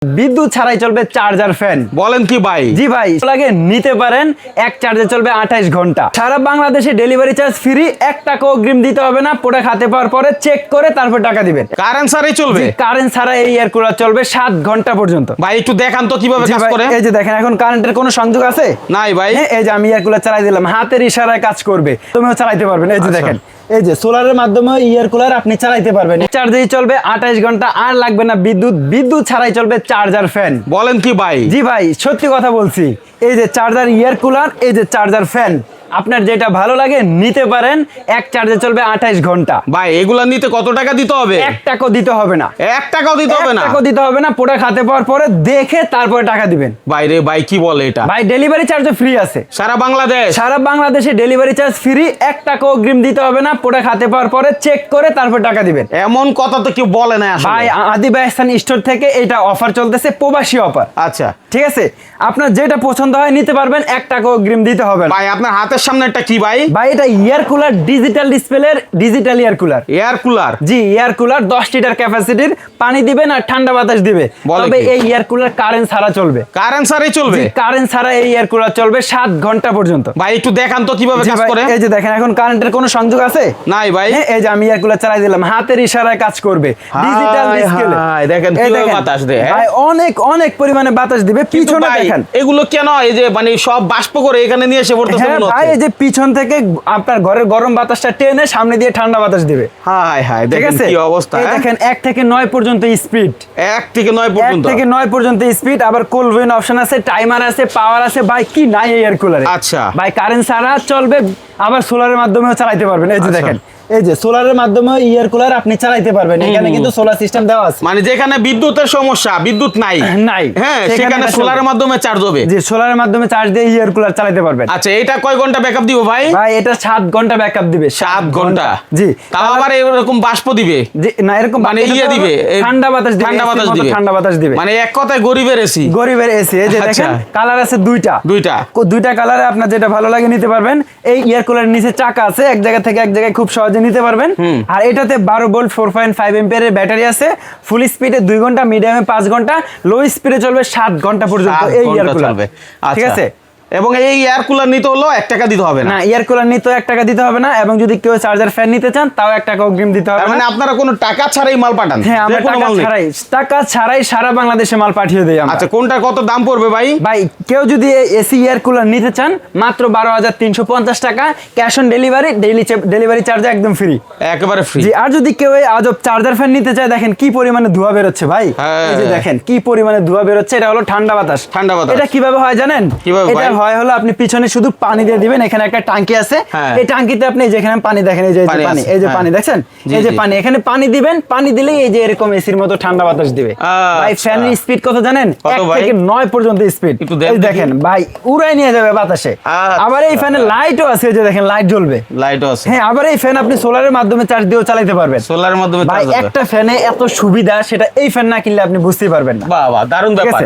বিদ্যুৎ ছাড়াই চলবে চার্জার ফ্যান। বলেন কি ভাই? জি ভাই, লাগে নিতে পারেন। এক চার্জে চলবে 28 ঘন্টা। সারা বাংলাদেশে ডেলিভারি চার্জ ফ্রি, 1 টাকা অগ্রিম দিতে হবে না। প্রোডাক্ট হাতে পাওয়ার পরে চেক করে তারপর টাকা দিবেন। কারেন্ট ছাড়াই চলবে? কারেন্ট ছাড়া এই এয়ার কুলার চলবে 7 ঘন্টা পর্যন্ত। ভাই একটু দেখান তো কিভাবে কাজ করে। এই যে দেখেন, এখন কারেন্টের কোনো সংযোগ আছে? নাই ভাই। এই যে আমি এয়ার কুলার চালাই দিলাম, হাতের ইশারায় কাজ করবে, তুমিও চালাইতে পারবেন। এই যে দেখেন, এই যে সোলারের মাধ্যমে এয়ার কুলার আপনি চালাইতে পারবেন। চার্জেই চলবে 28 ঘন্টা, আর লাগবে না বিদ্যুৎ। বিদ্যুৎ ছাড়াই চলবে চার্জার ফ্যান। বলেন কি ভাই? জি ভাই, সত্যি কথা বলছি। এই যে চার্জার এয়ার কুলার, এই যে চার্জার ফ্যান, আপনার যেটা ভালো লাগে নিতে পারেন। এক চার্জে চলবে 28 ঘন্টা। ভাই এগুলা নিতে কত টাকা দিতে হবে? 1 টাকাও দিতে হবে না। 1 টাকাও দিতে হবে না? 1 টাকাও দিতে হবে না। প্রোডাক্ট হাতে পাওয়ার পরে দেখে তারপরে টাকা দিবেন। ভাই রে ভাই, কি বলে এটা? ভাই ডেলিভারি চার্জও ফ্রি আছে সারা বাংলাদেশ? সারা বাংলাদেশে ডেলিভারি চার্জ ফ্রি, 1 টাকা অগ্রিম দিতে হবে না। প্রোডাক্ট হাতে পাওয়ার পরে চেক করে তারপর টাকা দিবেন। এমন কথা তো কেউ বলে না আসলে। ভাই আদি বাইস্তান স্টোর থেকে এটা অফার চলতেছে, প্রবাসী অফার। আচ্ছা ঠিক আছে, আপনার যেটা পছন্দ হয় নিতে পারবেন, 1 টাকা অগ্রিম দিতে হবে না। ভাই আপনার হাতের সামনে একটা কি ভাই? ভাই এটা এয়ার কুলার, ডিজিটাল ডিসপ্লের digital air cooler. Air cooler? জি, এয়ার কুলার 10 লিটার ক্যাপাসিটির, পানি দিবেন আর ঠান্ডা বাতাস দিবে। তবে এই এয়ার কুলার কারেন্ট ছাড়া চলবে। কারেন্ট ছাড়াই চলবে? কারেন্ট ছাড়া এই এয়ার কুলার চলবে 7 ঘন্টা পর্যন্ত। ভাই একটু দেখান তো কিভাবে কাজ করে। এই যে দেখেন, এখন কারেন্টের কোনো সংযোগ আছে? নাই ভাই। এই যে আমি এয়ার কুলার চালাই দিলাম, হাতের ইশারায় কাজ করবে, ডিজিটাল ডিসপ্লে। দেখেন কিভাবে বাতাস দেয়। ভাই অনেক অনেক পরিমাণে বাতাস দিবে। পিছনে দেখেন, এগুলো কেন এই যে মানে সব বাষ্প করে এখানে নিয়ে এসে পড়তেছে মনে হচ্ছে। ভাই এই যে পিছন থেকে আপনার ঘরের গরম বাতাসটা টেনে সামনে দিয়ে ঠান্ডা বাতাস দিবে। হাই হাই, দেখেন কি অবস্থা। এই দেখেন 1 থেকে 9 পর্যন্ত স্পিড। 1 থেকে 9 পর্যন্ত? 1 থেকে 9 পর্যন্ত স্পিড। আবার কোল্ড ওয়েন অপশন আছে, টাইমার আছে, পাওয়ার আছে। ভাই কি নাই এই এয়ার কুলারে। আচ্ছা ভাই কারেন্ট ছাড়া চলবে, আবার সোলারের মাধ্যমেও চালাতে পারবেন। এই যে দেখেন, এই যে সোলারের মাধ্যমে এয়ার কুলার আপনি চালাতে পারবেন। এখানে কিন্তু সোলার সিস্টেম দেওয়া আছে। মানে যেখানে বিদ্যুতের সমস্যা, বিদ্যুৎ নাই, হ্যাঁ সেখানে সোলারের মাধ্যমে চার্জ হবে। জি, সোলারের মাধ্যমে চার্জ দিয়ে এয়ার কুলার চালাতে পারবেন। আচ্ছা, এটা কয় ঘন্টা ব্যাকআপ দিব ভাই? ভাই এটা 7 ঘন্টা ব্যাকআপ দিবে। 7 ঘন্টা? জি। তাও আবার এরকম বাষ্প দিবে? জি না, এরকম মানে ইয়ে দিবে, ঠান্ডা বাতাস দিবে। ঠান্ডা বাতাস দিবে। ঠান্ডা বাতাস দিবে, মানে এক কথায় গরিবের এসি। গরিবের এসি। এই যে দেখেন, কালার আছে দুইটা কালারে, আপনার যেটা ভালো লাগে নিতে পারবেন। এই এয়ার কুলারের নিচে চাকা আছে, এক জায়গা থেকে এক জায়গায় খুব সহজে নিতে পারবেন। আর এটাতে 12 ভোল্ট 4.5 এম্পিয়ারের ব্যাটারি আছে। ফুল স্পিডে 2 ঘন্টা, মিডিয়ামে 5 ঘন্টা, লো স্পিডে চলবে 7 ঘন্টা পর্যন্ত এই এয়ার কুলার। ঠিক আছে, এবং এই এয়ার কুলার নিতে হলো 1 টাকা দিতে হবে না? এয়ার কুলার নিতে 1 টাকা দিতে হবে না। এবং যদি কেউ চার্জার ফ্যান নিতে চান তাও 1 টাকা অগ্রিম দিতে হবে। মানে আপনারা কোনো টাকা ছাড়াই মাল পাঠান? হ্যাঁ, আমরা টাকা ছাড়াই সারা বাংলাদেশে মাল পাঠিয়ে দেই আমরা। আচ্ছা, কোনটা কত দাম পড়বে ভাই? ভাই কেউ যদি এসি এয়ার কুলার নিতে চান, মাত্র 12,350 টাকা, cash on delivery, delivery charge একদম ফ্রি, একেবারে ফ্রি। জি। আর যদি কেউ এই আজব চার্জার ফ্যান নিতে চায়, দেখেন কি পরিমাণে ধোঁয়া বের হচ্ছে ভাই। এই যে দেখেন কি পরিমাণে ধোঁয়া বের হচ্ছে। এটা হলো ঠান্ডা বাতাস। এটা কিভাবে হয় জানেন? এটা হয় হলো, আপনি পিছনে শুধু পানি দিয়ে দিবেন। এখানে একটা টাঙ্কি আছে, এই টাঙ্কিতে আপনি যেখানে পানি দেখেন, এই যে পানি, এই যে পানি দেখছেন, এই যে পানি, এখানে পানি দিবেন। পানি দিলেই এই যে এরকম এসির মতো ঠান্ডা বাতাস দিবে। ভাই ফ্যানের স্পিড কত জানেন? 1 থেকে 9 পর্যন্ত স্পিড। এই দেখেন ভাই, উড়াই নিয়ে যাবে বাতাসে। আবার এই ফ্যানে লাইটও আছে, এই যে দেখেন লাইট জ্বলবে, লাইটও আছে। হ্যাঁ, আবার এই ফ্যান আপনি সোলারের মাধ্যমে চার্জ দিয়েও চালাতে পারবেন। সোলারের মাধ্যমে ভাই একটা ফ্যানে এত সুবিধা, সেটা এই ফ্যান না কিনলে আপনি বুঝতেই পারবেন না। বাহ বাহ, দারুণ ব্যাপার।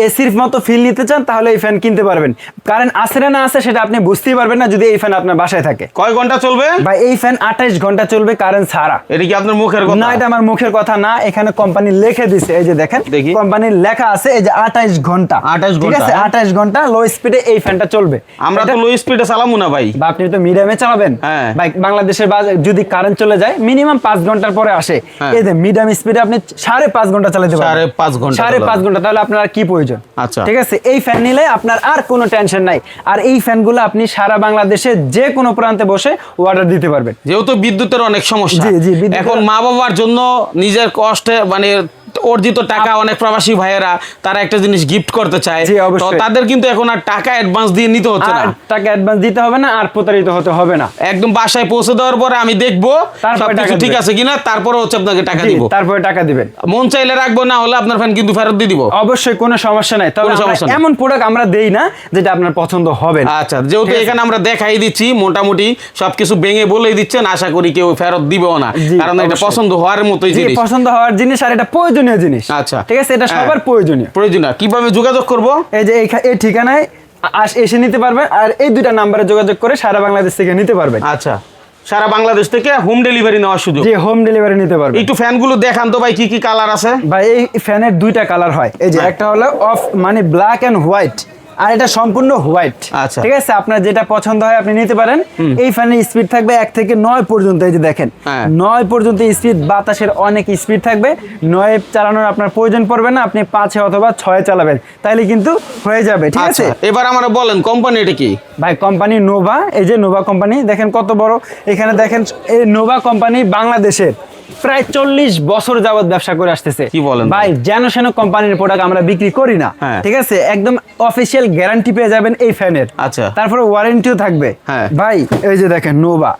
এসির মতো ফিল নিতে চান তাহলে এই ফ্যান কিনতে পারবেন। কারেন্ট আছে না আছে সেটা আপনি বুঝতেই পারবেন না যদি এই ফ্যান আপনার বাসায় থাকে। কয় ঘন্টা চলবে ভাই? এই ফ্যান 28 ঘন্টা চলবে কারেন্ট ছাড়া। এটা কি আপনার মুখের কথা? না, এটা আমার মুখের কথা না। এখানে কোম্পানি লিখে দিয়েছে, এই যে দেখেন কোম্পানির লেখা আছে, এই যে 28 ঘন্টা। 28 ঘন্টা? ঠিক আছে, 28 ঘন্টা লো স্পিডে এই ফ্যানটা চলবে। আমরা তো লো স্পিডে চালাবো না ভাই। বা আপনি তো মিডিয়ামে চালাবেন। ভাই বাংলাদেশের যদি কারেন্ট চলে যায় মিনিমাম 5 ঘন্টার পরে আসে, এই যে মিডিয়াম স্পিডে আপনি 5.5 ঘন্টা চালাতে পারবেন। 5.5 ঘন্টা? 5.5 ঘন্টা। তাহলে আপনার আর কি প্রয়োজন? আচ্ছা, ঠিক আছে, এই ফ্যান নিলে আপনার আর কোনো টেনশন নাই। আর এই ফ্যানগুলো আপনি সারা বাংলাদেশে যে কোনো প্রান্তে বসে অর্ডার দিতে পারবেন। যেহেতু বিদ্যুতের অনেক সমস্যা, এখন মা বাবার জন্য নিজের কষ্টে মানে অর্জিত টাকা, অনেক প্রবাসী ভাইয়েরা তারা একটা জিনিস গিফট করতে চায়, তো তাদের কিন্তু এখন আর টাকা অ্যাডভান্স দিয়ে নিতে হচ্ছে না। টাকা অ্যাডভান্স দিতে হবে না, আর প্রতারিত হতে হবে না। একদম বাসায় পৌঁছে দেওয়ার পরে আমি দেখবো সবকিছু ঠিক আছে কিনা, তারপরে হচ্ছে আপনাকে টাকা দিব, তারপরে টাকা দিবেন। মন চাইলে রাখবো, না হলে আপনার ফ্যান কিন্তু ফেরত দিয়ে দিব। অবশ্যই, কোনো সমস্যা নাই। তবে এমন প্রোডাক্ট আমরা দেই না যেটা আপনার পছন্দ হবে না। আচ্ছা, যেহেতু এখানে আমরা দেখাই দিচ্ছি, মোটামুটি সবকিছু ভেঙে বলেই দিচ্ছেন, আশা করি কেউ ফেরত দিবেও না, কারণ এটা পছন্দ হওয়ার মতোই জিনিস, পছন্দ হওয়ার জিনিস, আর এটা প্রয়োজনীয় জিনিস। আচ্ছা, ঠিক আছে, এটা সবার প্রয়োজনীয়। কিভাবে যোগাযোগ করব? এই যে এই ঠিকানায় এসে নিতে পারবেন, আর এই 2টা নাম্বারে যোগাযোগ করে সারা বাংলাদেশ থেকে নিতে পারবেন। আচ্ছা, সারা বাংলাদেশ থেকে হোম ডেলিভারি নেওয়ার সুযোগ। জি, হোম ডেলিভারি নিতে পারবেন। একটু ফ্যানগুলো দেখান তো ভাই, কি কি কালার আছে? ভাই এই ফ্যানের দুইটা কালার হয়, এই যে একটা হলো অফ মানে ব্ল্যাক এন্ড হোয়াইট, আর এটা সম্পূর্ণ হোয়াইট। আচ্ছা, ঠিক আছে, আপনার যেটা পছন্দ হয় আপনি নিতে পারেন। এই ফ্যানের স্পিড থাকবে 1 থেকে 9 পর্যন্ত, এই যে দেখেন 9 পর্যন্ত স্পিড, বাতাসের অনেক স্পিড থাকবে। 9 চালানোর আপনার প্রয়োজন পড়বে না, আপনি 5 অথবা 6 চালাবেন, তাইলে কিন্তু হয়ে যাবে। ঠিক আছে, এবার আমরা বলেন কোম্পানি এটা কি? ভাই কোম্পানি নোভা, এই যে নোভা কোম্পানি দেখেন কত বড়, এখানে দেখেন এই নোভা কোম্পানি বাংলাদেশের প্রায় 40 বছর যাবত ব্যবসা করে আসতেছে। কি বলেন ভাই? যেন সেন কোম্পানির প্রোডাক্ট আমরা বিক্রি করি না। ঠিক আছে, একদম অফিসিয়াল গ্যারান্টি পেয়ে যাবেন এই ফ্যানের। আচ্ছা, তারপরে ওয়ারেন্টিও থাকবে। ভাই এই যে দেখেন নোভা,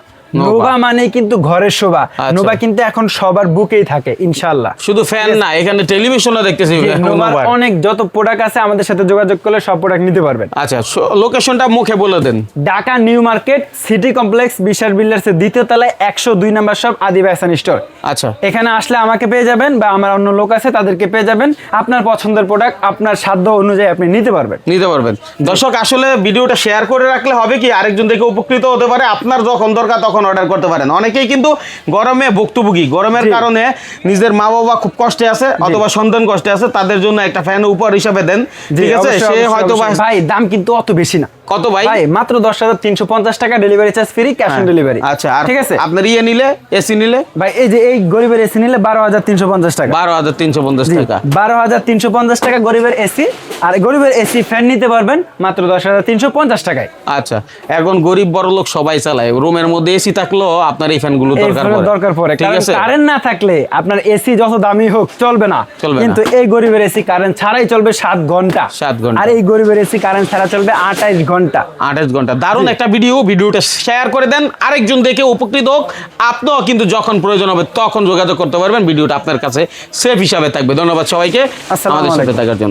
নোভা মানে কিন্তু ঘরের শোভা। নোভা কিন্তু এখন সবার বুকেই থাকে ইনশাআল্লাহ। শুধু ফ্যান না, এখানে টেলিভিশনও দেখতেছি। নোভার অনেক যত প্রোডাক্ট আছে আমাদের সাথে যোগাযোগ করলে সব প্রোডাক্ট নিতে পারবেন। আচ্ছা, লোকেশনটা মুখে বলে দেন। Dhaka new market city complex Bishal বিল্ডার্সের দ্বিতীয় তলায় 102 number shop Adi fashion store. আচ্ছা, এখানে আসলে আমাকে পেয়ে যাবেন বা আমার অন্য লোক আছে তাদেরকে পেয়ে যাবেন। আপনার পছন্দের প্রোডাক্ট আপনার সাধ্য অনুযায়ী আপনি নিতে পারবেন। দর্শক আসলে ভিডিওটা শেয়ার করে রাখলে হবে কি, আরেকজন দেখে উপকৃত হতে পারে। আপনার যখন দরকার তখন অর্ডার করতে পারেন। অনেকেই কিন্তু গরমে ভুক্তভোগী, গরমের কারণে নিজের মা বাবা খুব কষ্টে আছে অথবা সন্তান কষ্টে আছে, তাদের জন্য একটা ফ্যান উপহার হিসাবে দেন। ঠিক আছে, সে হয়তো ভাই দাম কিন্তু অত বেশি না। কত ভাই? ভাই মাত্র 10,350 টাকা, delivery charge free, cash on delivery. আচ্ছা, ঠিক আছে। আপনার নিলে এসি নিলে ভাই এই যে এই গরিবের এসি নিলে 12,350 টাকা। 12,350 টাকা। 12,350 টাকা গরিবের এসি, আর গরিবের এসি ফ্যান নিতে পারবেন মাত্র 10,350 টাকায়। আচ্ছা, এখন গরিব বড় লোক সবাই চালায়, রুমের মধ্যে এসি থাকলেও আপনার এই ফ্যানগুলো দরকার পড়ে। ঠিক আছে, কারেন্ট না থাকলে আপনার এসি যত দামি হোক চলবে না, কিন্তু এই গরিবের এসি কারেন্ট ছাড়াই চলবে 7 ঘন্টা। আর এই গরিবের এসি কারেন্ট ছাড়া চলবে 28 ঘন্টা। 28 ঘন্টা। দারুণ একটা ভিডিওটা শেয়ার করে দেন, আরেকজন দেখে উপকৃত হোক। আপনিও কিন্তু যখন প্রয়োজন হবে তখন যোগাযোগ করতে পারবেন। ভিডিওটা আপনার কাছে সেফ হিসাবে থাকবে। ধন্যবাদ সবাইকে আমাদের সাথে থাকার জন্য।